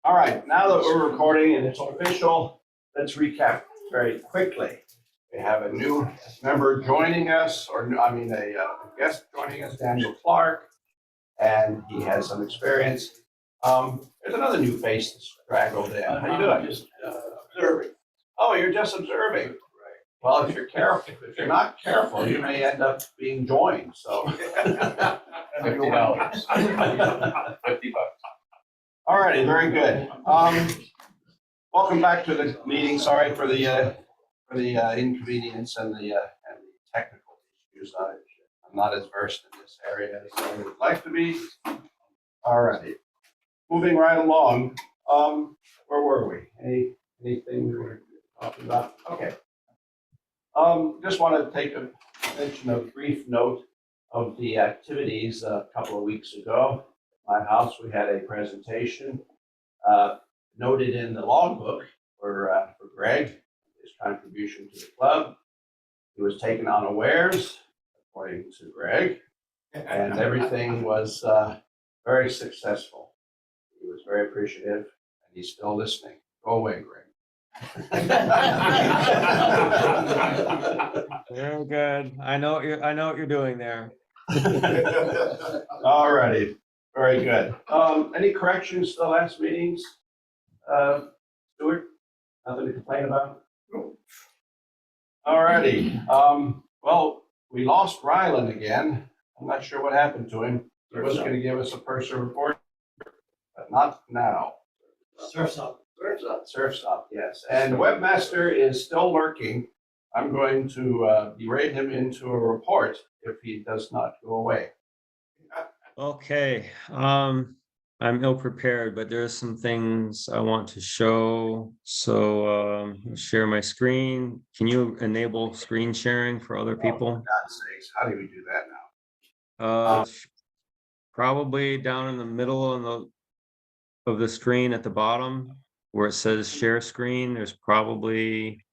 All right, now that we're recording and it's official, let's recap very quickly. We have a new member joining us, a guest joining us, Daniel Clark, and he has some experience. There's another new face that's straggled in. How you doing? Just observing. Oh, you're just observing. Well, if you're not careful, you may end up being joined, so. $50. $50. All righty, very good. Welcome back to the meeting. Sorry for the inconvenience and the technical issues. I'm not as versed in this area as I would like to be. All righty, moving right along. Where were we? Anything we were talking about? Okay. Just want to mention a brief note of the activities a couple of weeks ago. At my house, we had a presentation noted in the logbook for Greg, his contribution to the club. He was taken unawares, according to Greg, and everything was very successful. He was very appreciative, and he's still listening. Go away, Greg. Very good. I know what you're doing there. All righty, very good. Any corrections to the last meetings? Stuart, nothing to complain about? All righty. Well, we lost Rylan again. I'm not sure what happened to him. He was going to give us a personal report, but not now. Surf's up. Surf's up, yes. And the webmaster is still lurking. I'm going to berate him into a report if he does not go away. Okay. I'm ill prepared, but there's some things I want to show. So share my screen. Can you enable screen sharing for other people? Oh, for God's sakes, how do we do that now? Probably down in the middle of the screen at the bottom where it says share screen. There's probably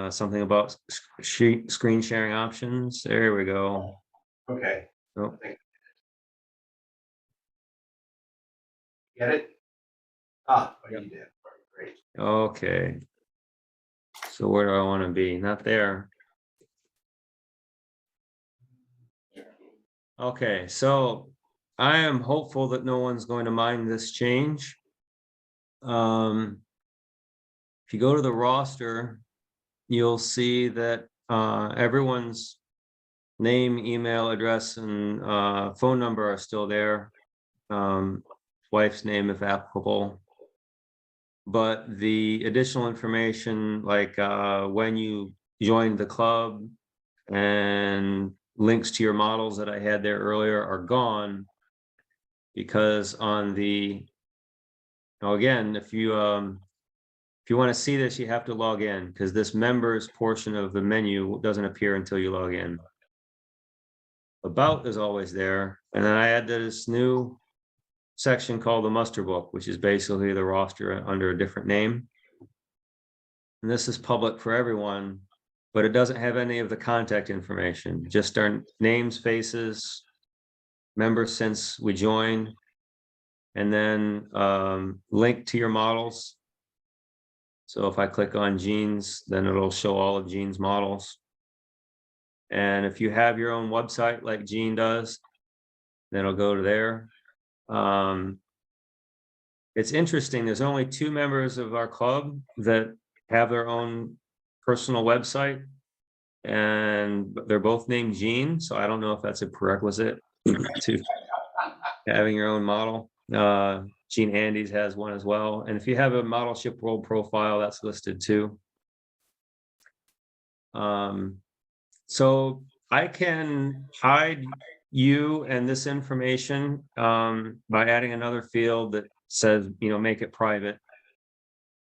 something about screen sharing options. There we go. Okay. Oh. Get it? Ah, you did. Great. Okay. So where do I want to be? Not there. Okay, so I am hopeful that no one's going to mind this change. If you go to the roster, you'll see that everyone's name, email address, and phone number are still there. Wife's name if applicable. But the additional information like when you joined the club and links to your models that I had there earlier are gone, because on the, again, if you want to see this, you have to log in, because this members portion of the menu doesn't appear until you log in. About is always there, and then I added this new section called the muster book, which is basically the roster under a different name. And this is public for everyone, but it doesn't have any of the contact information, just our names, faces, members since we joined, and then link to your models. So if I click on Gene's, then it'll show all of Gene's models. And if you have your own website like Gene does, then it'll go to there. It's interesting, there's only 2 members of our club that have their own personal website, and they're both named Gene, so I don't know if that's a prerequisite to having your own model. Gene Andes has one as well, and if you have a Modelship World profile, that's listed too. So I can hide you and this information by adding another field that says, make it private.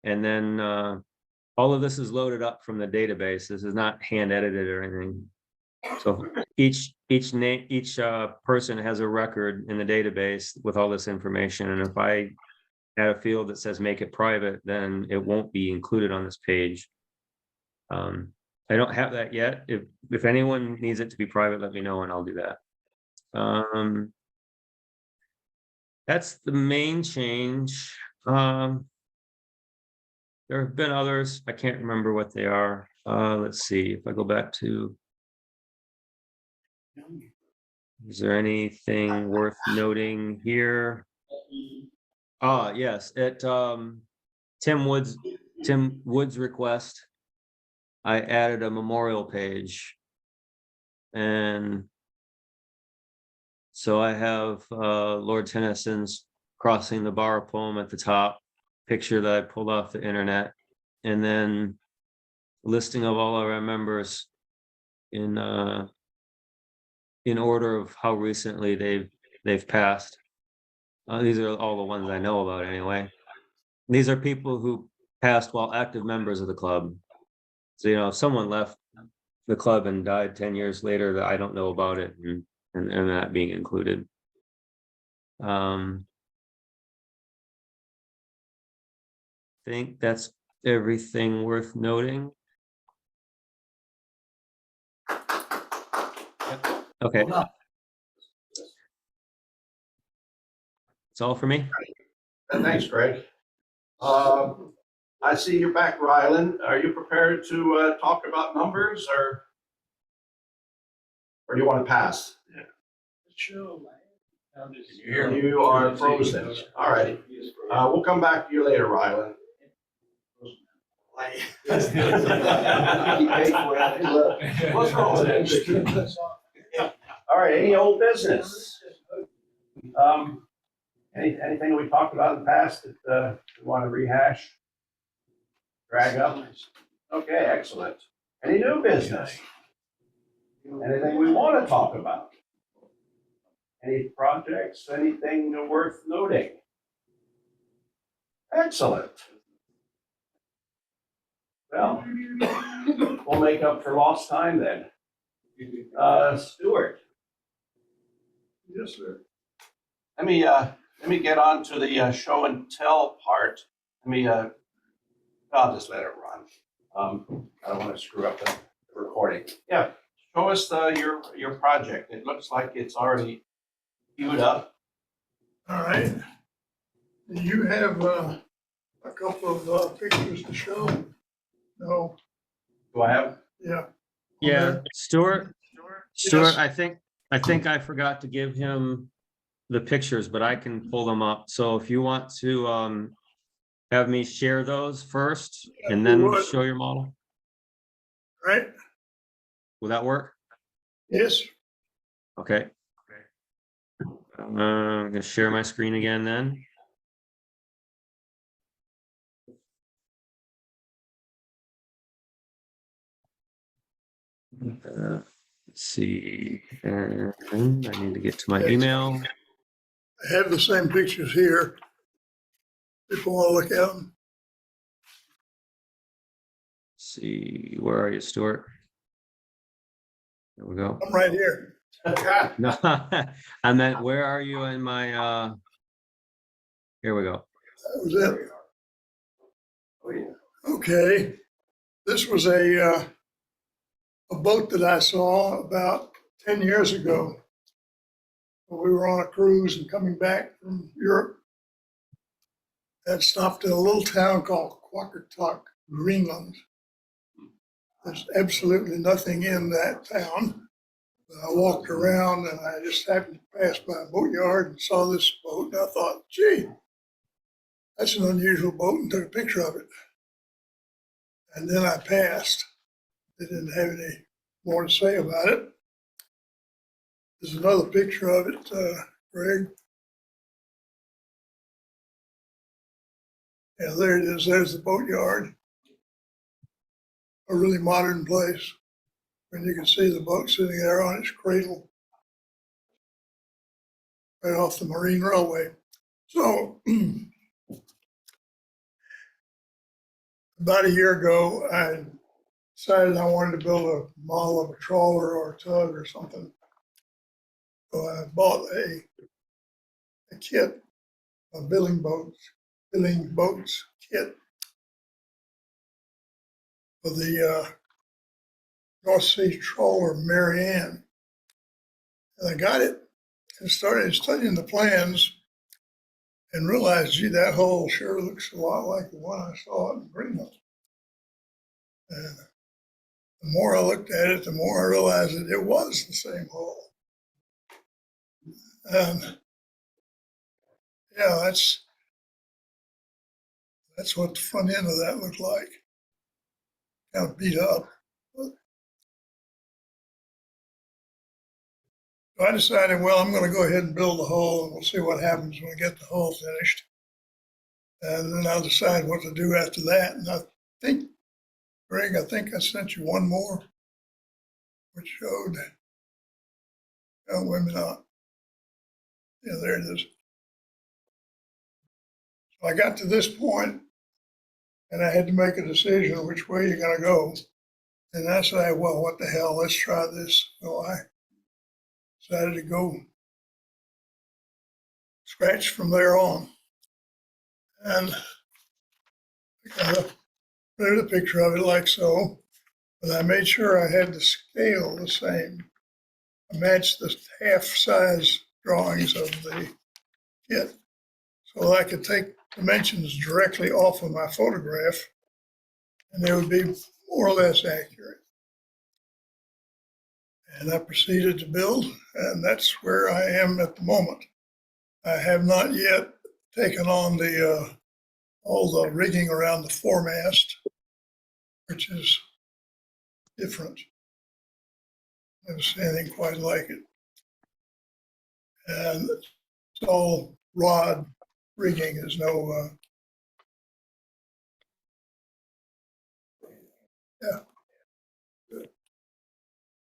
And then all of this is loaded up from the database. This is not hand edited or anything. So each person has a record in the database with all this information. And if I add a field that says make it private, then it won't be included on this page. I don't have that yet. If anyone needs it to be private, let me know and I'll do that. That's the main change. There have been others. I can't remember what they are. Let's see if I go back to. Is there anything worth noting here? Yes, at Tim Wood's request, I added a memorial page. And so I have Lord Tennyson's Crossing the Bar poem at the top, picture that I pulled off the internet, and then listing of all of our members in order of how recently they've passed. These are all the ones I know about anyway. These are people who passed while active members of the club. So, if someone left the club and died 10 years later, that I don't know about it, and that being included. Think that's everything worth noting. Okay. That's all for me. Thanks, Greg. I see you're back, Rylan. Are you prepared to talk about numbers, or do you want to pass? You are frozen. All right. We'll come back to you later, Rylan. What's wrong with it? All right, any old business? Anything we talked about in the past that you want to rehash? Drag up? Okay, excellent. Any new business? Anything we want to talk about? Any projects, anything worth noting? Excellent. Well, we'll make up for lost time then. Stuart. Yes, sir. Let me get on to the show and tell part. I'll just let it run. I don't want to screw up the recording. Yeah, show us your project. It looks like it's already queued up. All right. You have a couple of pictures to show? No, Do I have? yeah. Yeah, Stuart, Yes. I think I forgot to give him the pictures, but I can pull them up. So if you want to have me share those first and then would. show your model, Right? will that work? Yes. Okay. I'm gonna share my screen again then. Let's see, and I need to get to my email. I have the same pictures here. If you want to look at them. Let's see, where are you, Stuart? There we go. I'm right here. No, I meant, where are you in my, here we go. That was it. Oh, yeah. Okay. This was a boat that I saw about 10 years ago. We were on a cruise and coming back from Europe. Had stopped in a little town called Quakertock, Greenland. There's absolutely nothing in that town. I walked around and I just happened to pass by a boatyard and saw this boat, and I thought, gee, that's an unusual boat, and took a picture of it. And then I passed. They didn't have any more to say about it. There's another picture of it, Greg. Yeah, there it is. There's the boatyard. A really modern place. And you can see the boat sitting there on its cradle right off the Marine Railway. So about a year ago, I decided I wanted to build a model of a trawler or a tug or something. So I bought a kit, a billing boats kit for the North Sea trawler Marianne. And I got it and started studying the plans. and realized, gee, that hole sure looks a lot like the one I saw in Greenland. And the more I looked at it, the more I realized that it was the same hole. And yeah, that's what the front end of that looked like. Kind of beat up. So I decided, well, I'm going to go ahead and build the hole, and we'll see what happens when we get the hole finished. And then I'll decide what to do after that. And I think, Greg, I think I sent you one more, which showed, oh, wait a minute. Yeah, there it is. So I got to this point, and I had to make a decision which way you're going to go. And I said, well, what the hell, let's try this. So I decided to go scratch from there on. And I printed a picture of it like so, but I made sure I had the scale the same. I matched the half size drawings of the kit so I could take dimensions directly off of my photograph and they would be more or less accurate. And I proceeded to build, and that's where I am at the moment. I have not yet taken on the all the rigging around the foremast, which is different. Never seen anything quite like it. And it's all rod rigging. There's no,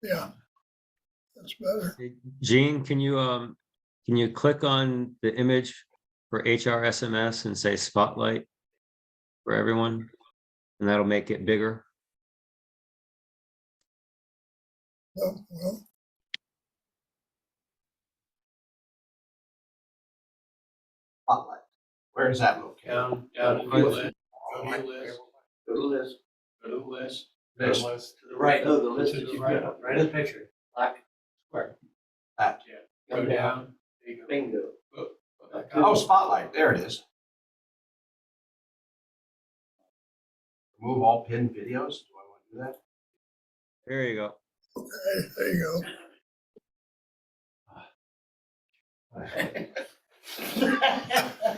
yeah, that's better. Gene, can you click on the image for HRSMS and say spotlight for everyone? And that'll make it bigger. Oh, well, Spotlight. Where is that located? Down in the list. Go to the list. Go to the list. Go to the list. This. To the right. No, the list is right in the picture. Black square. That. Yeah. Go down. There you go. Bingo. Oh, spotlight. There it is. Remove all pinned videos. Do I want to do that? There you go. okay, there you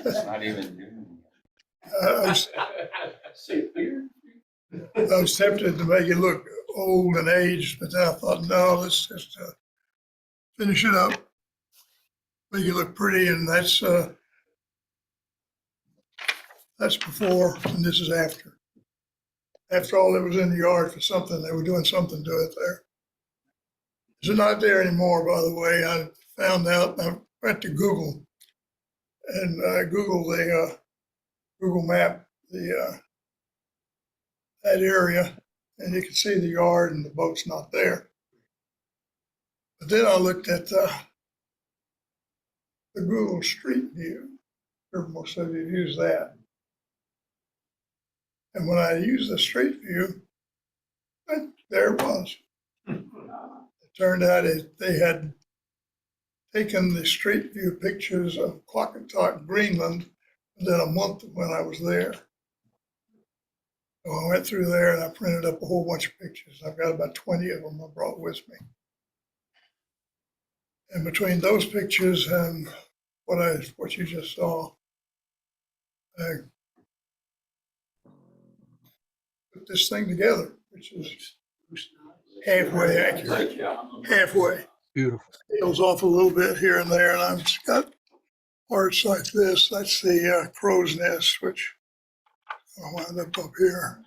It's not even doing go. I was tempted to make it look old and aged, but then I thought, no, let's just finish it up, make it look pretty, and that's before, and this is after. After all, it was in the yard for something. They were doing something to it there. It's not there anymore, by the way. I found out, I went to Google and Googled the Google map, the that area, and you can see the yard and the boat's not there. But then I looked at the Google Street View. Most of you use that. And when I used the Street View, there it was. It turned out they had taken the Street View pictures of Clocketock, Greenland, within a month of when I was there. So I went through there and I printed up a whole bunch of pictures. I've got about 20 of them I brought with me. And between those pictures and what you just saw, I put this thing together, which is halfway accurate. Halfway. Beautiful. Scales off a little bit here and there, and I've got parts like this. That's the crow's nest, which I'll wind up here.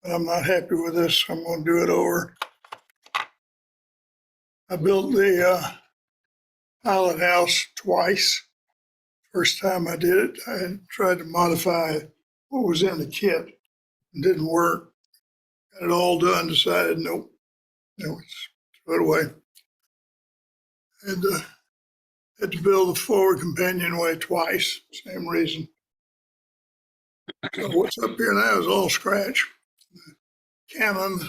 But I'm not happy with this, so I'm going to do it over. I built the pilot house twice. First time I did it, I had tried to modify what was in the kit. It didn't work. Got it all done, decided, nope, throw it away. And had to build the forward companionway twice, same reason. So what's up here now is all scratch. Canon,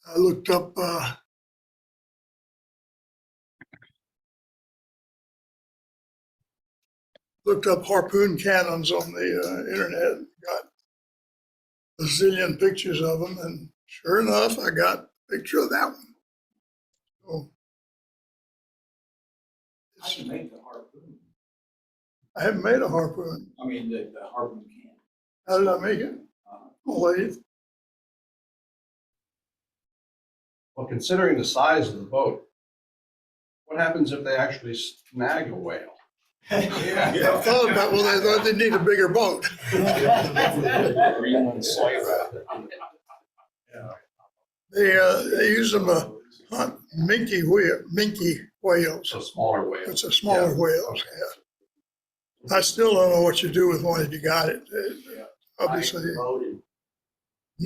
I looked up looked up harpoon cannons on the internet, got a zillion pictures of them, and sure enough, I got a picture of that one. So, How do you make the harpoon? I haven't made a harpoon. I mean, the harpoon can. How did I make it? Lathe. Well, considering the size of the boat, what happens if they actually snag a whale? I thought about, well, they thought they need a bigger boat. Greenland sleigh ride. They use them to hunt minke whales. So smaller whales. It's a smaller Yeah. whales, yeah. I still don't know what you do with one if you got it. Obviously.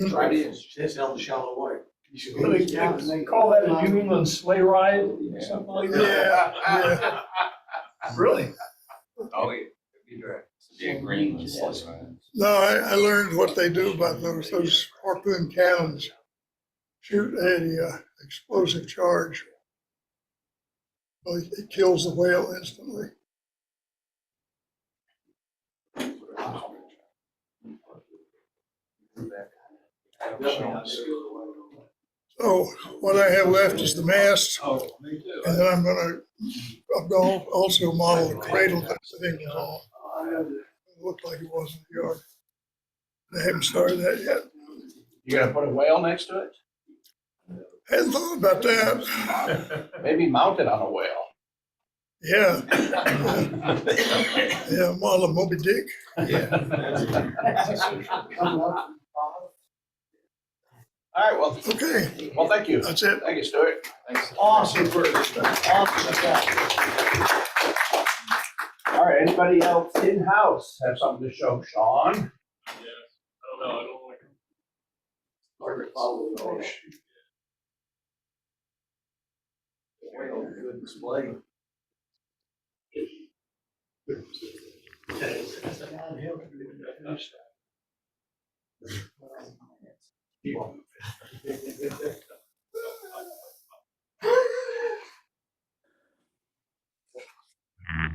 Try it, it's out the shallow water. They call that a New England sleigh ride or something like that? Yeah, yeah. Really? Oh, yeah. Yeah, Greenland sleigh ride. No, I learned what they do about those harpoon cannons. Shoot a explosive charge. Well, it kills the whale instantly. So what I have left is the mast, Oh, me too. and then I'm gonna also model the cradle that the thing was on. It looked like it was in the yard. I haven't started that yet. You're gonna put a whale next to it? Hadn't thought about that. Maybe mount it on a whale. Yeah. Yeah, model of Moby Dick. All right, well, Okay, well, thank you. that's it. Thank you, Stuart. Awesome work. Awesome job. All right, anybody else in-house have something to show? Sean? I don't know, I don't like. Hard to follow those. Good display.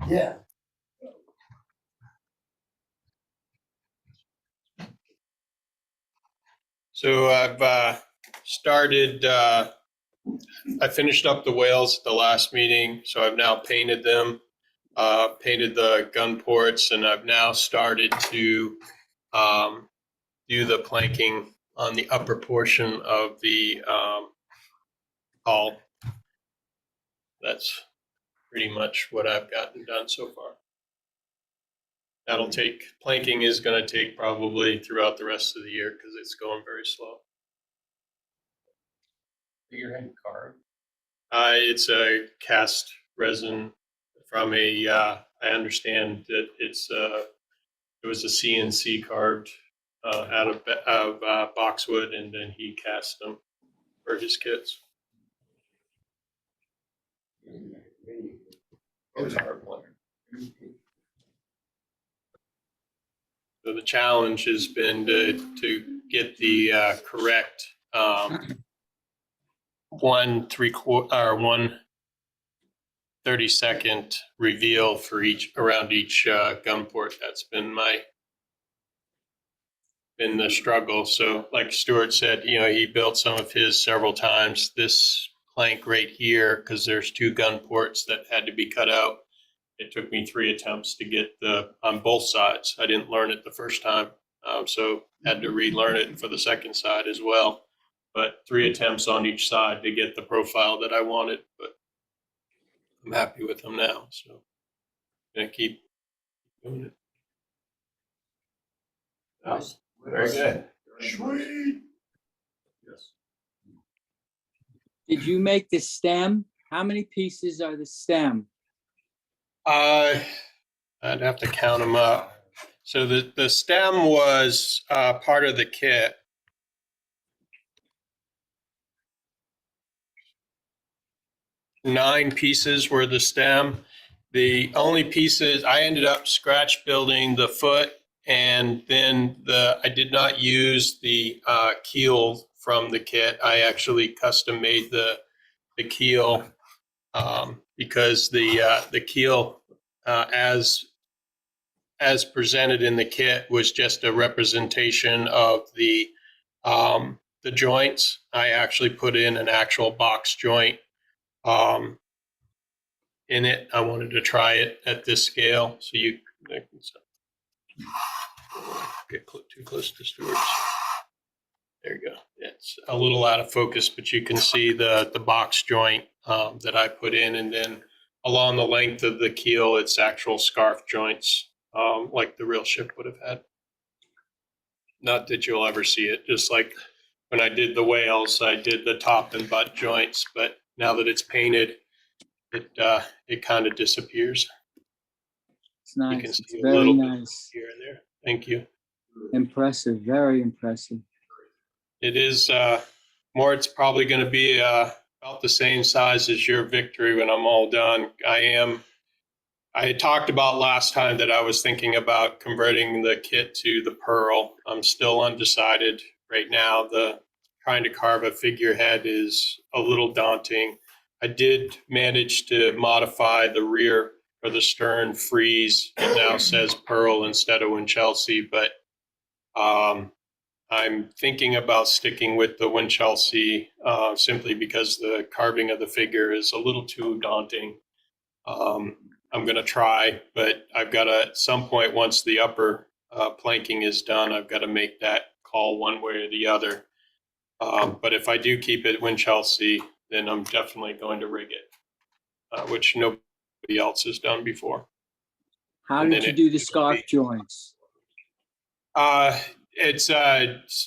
Yeah. So I've started, I finished up the whales at the last meeting, so I've now painted them, painted the gun ports, and I've now started to do the planking on the upper portion of the hull. That's pretty much what I've gotten done so far. That'll take, planking is going to take probably throughout the rest of the year because it's going very slow. Figurehead carved. It's a cast resin from a, I understand that it was a CNC carved out of boxwood, and then he cast them for his kits. It was hard work. So the challenge has been to get the correct 1/32 reveal for around each gun port. That's been the struggle. So like Stuart said, he built some of his several times. This plank right here, because there's two gun ports that had to be cut out. It took me 3 attempts to get on both sides. I didn't learn it the first time, so had to relearn it for the second side as well. But 3 attempts on each side to get the profile that I wanted. But I'm happy with them now, so I'm gonna keep doing it. Nice. Very good. Sweet. Yes. Did you make the stem? How many pieces are the stem? I'd have to count them up. So the stem was part of the kit. Nine pieces were the stem. The only pieces I ended up scratch building the foot, and then I did not use the keel from the kit. I actually custom made the keel because the keel as as presented in the kit was just a representation of the joints. I actually put in an actual box joint in it. I wanted to try it at this scale, so you get too close to Stuart's. There you go. It's a little out of focus, but you can see the box joint that I put in, and then along the length of the keel, it's actual scarf joints like the real ship would have had. Not that you'll ever see it, just like when I did the whales, I did the top and butt joints, but now that it's painted, it kind of disappears. It's You nice. can It's see a very little bit nice. here and there. Thank you. Impressive. Very impressive. It is more. It's probably going to be about the same size as your Victory when I'm all done. I had talked about last time that I was thinking about converting the kit to the Pearl. I'm still undecided right now. Trying to carve a figurehead is a little daunting. I did manage to modify the rear or the stern frieze. It now says Pearl instead of Winchelsea, but I'm thinking about sticking with the Winchelsea simply because the carving of the figure is a little too daunting. I'm going to try, but I've got to, at some point, once the upper planking is done, I've got to make that call one way or the other. But if I do keep it Winchelsea, then I'm definitely going to rig it, which nobody else has done before. How And did then you do the it'll scarf be- joints? It's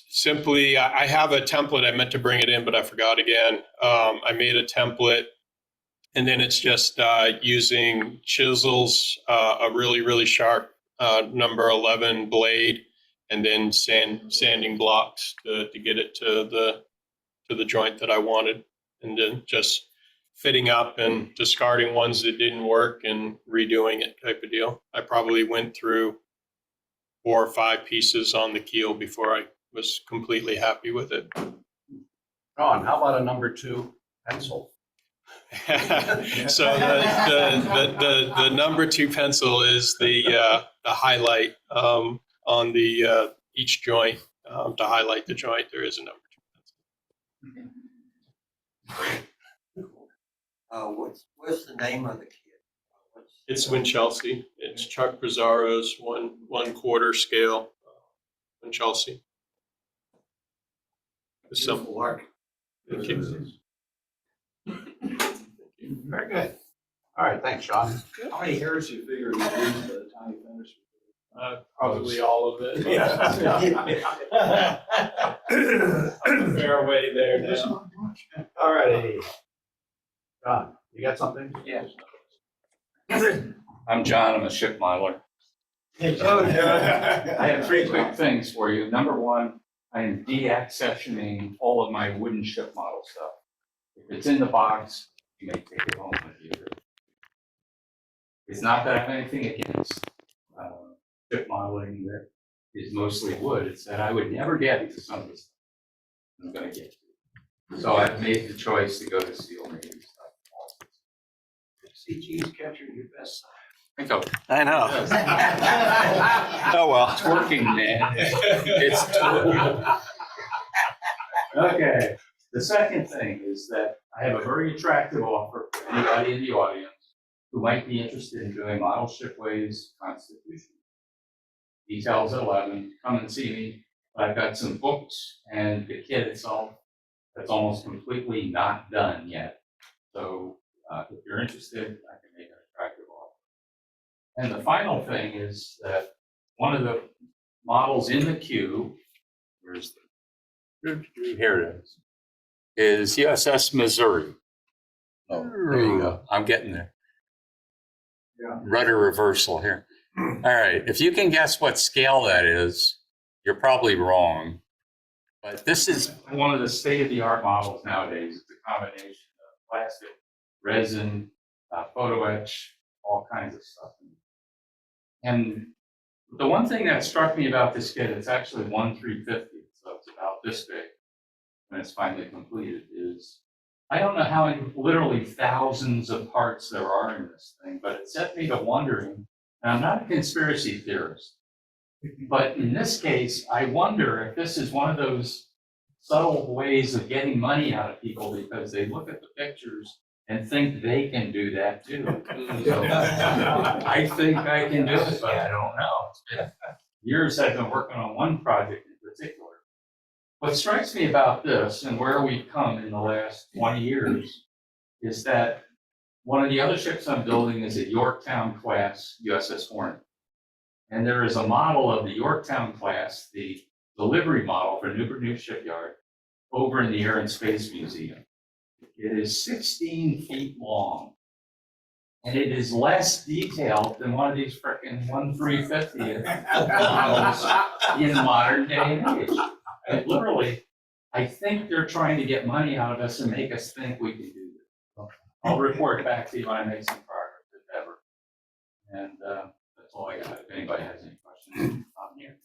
simply, I have a template. I meant to bring it in, but I forgot again. I made a template, and then it's just using chisels, a really, really sharp number 11 blade, and then sanding blocks to get it to the joint that I wanted, and then just fitting up and discarding ones that didn't work and redoing it type of deal. I probably went through 4 or 5 pieces on the keel before I was completely happy with it. John, how about a number 2 pencil? So the number 2 pencil is the highlight on the each joint to highlight the joint. There is a number 2 pencil. What's the name of the kit? It's Winchelsea. It's Chuck Pizarro's 1/4 scale Winchelsea. Beautiful work. Thank you. Very good. All right, thanks, Sean. How many hairs do you figure you lose by the time you finish? Probably all of it. Fair way there now. All righty. John, you got something? Yeah. I'm John, I'm a ship modeler. I have 3 quick things for you. Number 1, I am deaccessioning all of my wooden ship model stuff. If it's in the box, you may take it home with you. It's not that I have anything against ship modeling that is mostly wood. It's that I would never get to some of this I'm going to get to. So I've made the choice to go to steel making stuff. CG's capturing your best side. I know. Oh, well. It's working, man. It's okay. The second thing is that I have a very attractive offer for anybody in the audience who might be interested in doing model shipways Constitution. Details at 11. Come and see me. I've got some books and the kit itself that's almost completely not done yet. So if you're interested, I can make an attractive offer. And the final thing is that one of the models in the queue, where's the, here it is USS Missouri. Oh, there you go. I'm getting there. Yeah. Rudder reversal here. All right. If you can guess what scale that is, you're probably wrong. But this is one of the state-of-the-art models nowadays. It's a combination of plastic, resin, photo etch, all kinds of stuff. And the one thing that struck me about this kit, it's actually 1/350, so it's about this big when it's finally completed, is I don't know how many, literally thousands of parts there are in this thing, but it set me to wondering And I'm not a conspiracy theorist, but in this case, I wonder if this is one of those subtle ways of getting money out of people because they look at the pictures and think they can do that too. So, I think I can do it, but I don't know. It's been years I've been working on one project in particular. What strikes me about this and where we've come in the last 20 years is that one of the other ships I'm building is a Yorktown class USS Hornet. And there is a model of the Yorktown class, the delivery model for Newport News Shipyard, over in the Air and Space Museum. It is 16 feet long. And it is less detailed than one of these frickin' 1/350 models in modern day and age. And literally, I think they're trying to get money out of us and make us think we can do this. I'll report back to you when I make some progress, if ever. And that's all I got. If anybody has any questions, I'm here.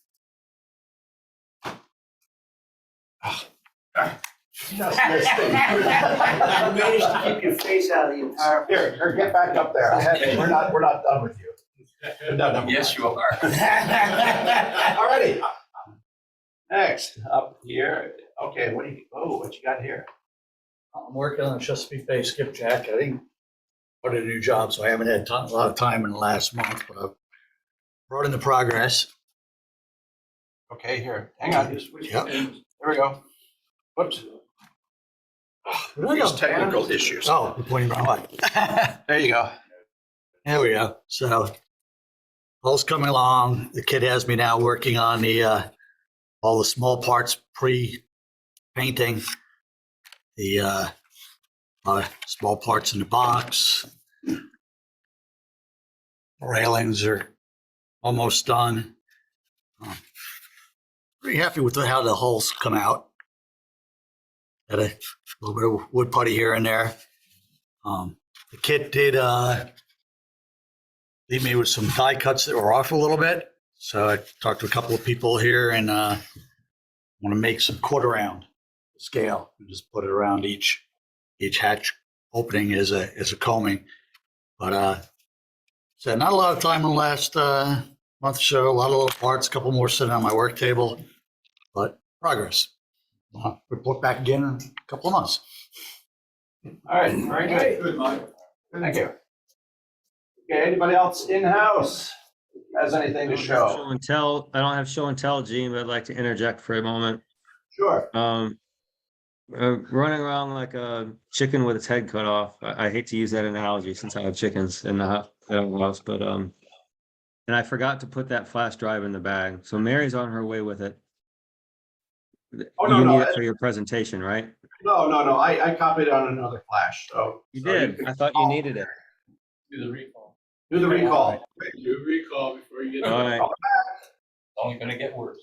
You managed to keep your face out of the entire. Here, get back up there. We're not done with you. No, Yes, you are. Alrighty. Next, up here, okay, what you got here? I'm working on a Chesapeake Bay skipjack. I think part of a new job, so I haven't had a lot of time in the last month, but I've brought in the progress. Okay, here, hang on. Yep. There we go. Whoops. Where did I go? Technical issues. Oh, you're pointing the wrong way. There you go. There we go. So all's coming along. The kid has me now working on the all the small parts pre-painting, the small parts in the box. Railings are almost done. Pretty happy with how the hulls come out. Had a little bit of wood putty here and there. The kit did leave me with some die cuts that were off a little bit. So I talked to a couple of people here and want to make some quarter round scale and just put it around each hatch opening as a combing. But so not a lot of time in the last month or so. A lot of little parts, a couple more sitting on my work table, but progress. Report back again in a couple of months. All right, very good. Good, Mike. Thank you. Okay, anybody else in-house has anything to show? Show and tell. I don't have show and tell, Gene, but I'd like to interject for a moment. Sure. Running around like a chicken with its head cut off. I hate to use that analogy since I have chickens in the house, but and I forgot to put that flash drive in the bag. So Mary's on her way with it. Oh, no, You no, need it for your presentation, right? No, I copied on another flash, so. You so did. can I thought you needed it. Do the recall. Do the recall. Do a recall before you get. All right. It's only gonna get worse.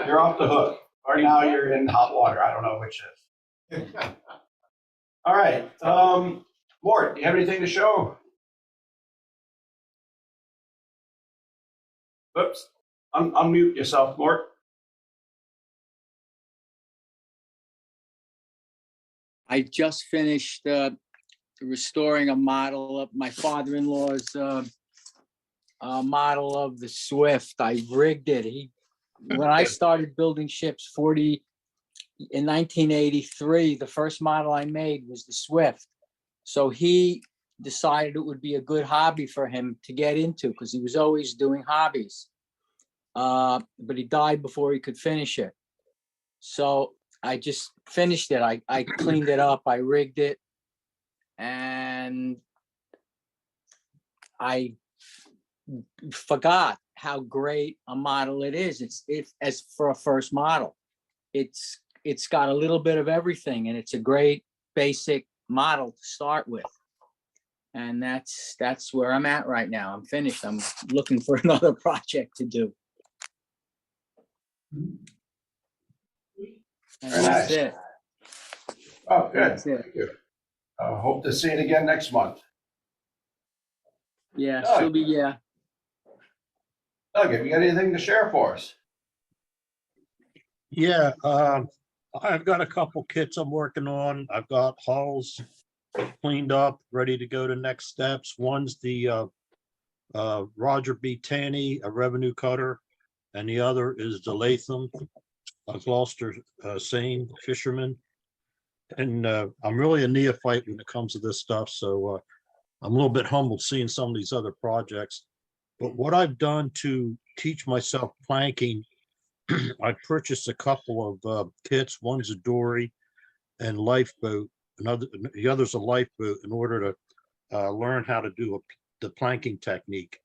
You're off the hook, or now you're in hot water. I don't know which is. All right, Mort, do you have anything to show? Oops, unmute yourself, Mort. I just finished restoring a model of my father-in-law's model of the Swift. I rigged it. When I started building ships in 1983, the first model I made was the Swift. So he decided it would be a good hobby for him to get into because he was always doing hobbies. But he died before he could finish it. So I just finished it. I cleaned it up, I rigged it, and I forgot how great a model it is. It's as for a first model. It's got a little bit of everything, and it's a great basic model to start with. And that's where I'm at right now. I'm finished. I'm looking for another project to do. And Very that's nice. it. Oh, good. That's it. Thank you. Hope to see it again next month. Yeah, Doug. she'll be, yeah. Doug, have you got anything to share for us? Yeah, I've got a couple kits I'm working on. I've got hulls cleaned up, ready to go to next steps. One's the Roger B. Tanny, a revenue cutter, and the other is the Latham, a Gloucester seine fisherman. And I'm really a neophyte when it comes to this stuff, so I'm a little bit humbled seeing some of these other projects. But what I've done to teach myself planking, I purchased a couple of kits. One's a dory and lifeboat. The other's a lifeboat in order to learn how to do the planking technique.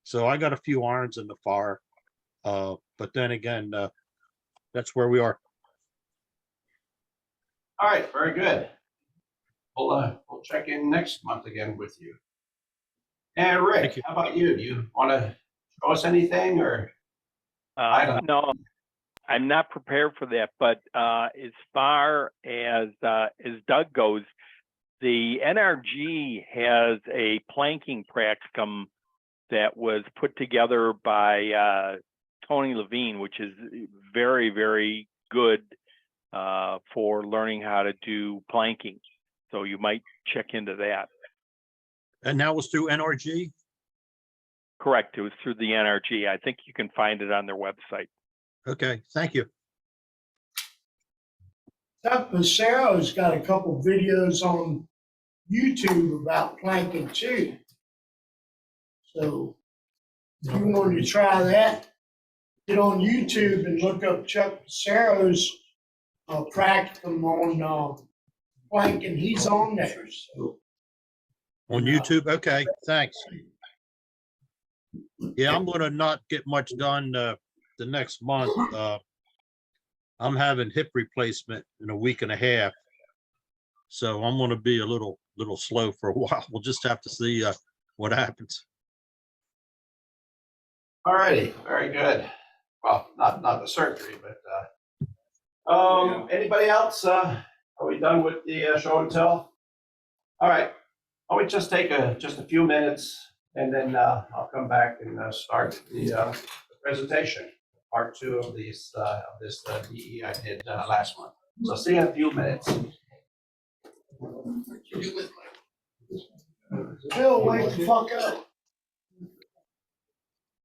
So I got a few irons in the fire, but then again, that's where we are. All right, very good. We'll check in next month again with you. And Rick, Thank you. how about you? Do you want to show us anything or? I don't- No, I'm not prepared for that, but as far as Doug goes, the NRG has a planking practicum that was put together by Tony Levine, which is very, very good for learning how to do planking. So you might check into that. And that was through NRG? Correct. It was through the NRG. I think you can find it on their website. Okay, thank you. That Passero's got a couple videos on YouTube about planking too. So if you wanted to try that, get on YouTube and look up Chuck Passero's practicum on planking. He's on there. So On YouTube? Okay, thanks. Yeah, I'm gonna not get much done the next month. I'm having hip replacement in a week and a half. So I'm gonna be a little slow for a while. We'll just have to see what happens. All righty, very good. Well, not the surgery, but anybody else? Are we done with the show and tell? All right, why don't we just take just a few minutes and then I'll come back and start the presentation, part 2 of this DE I did last month. So see you in a few minutes. Bill, wake the fuck up.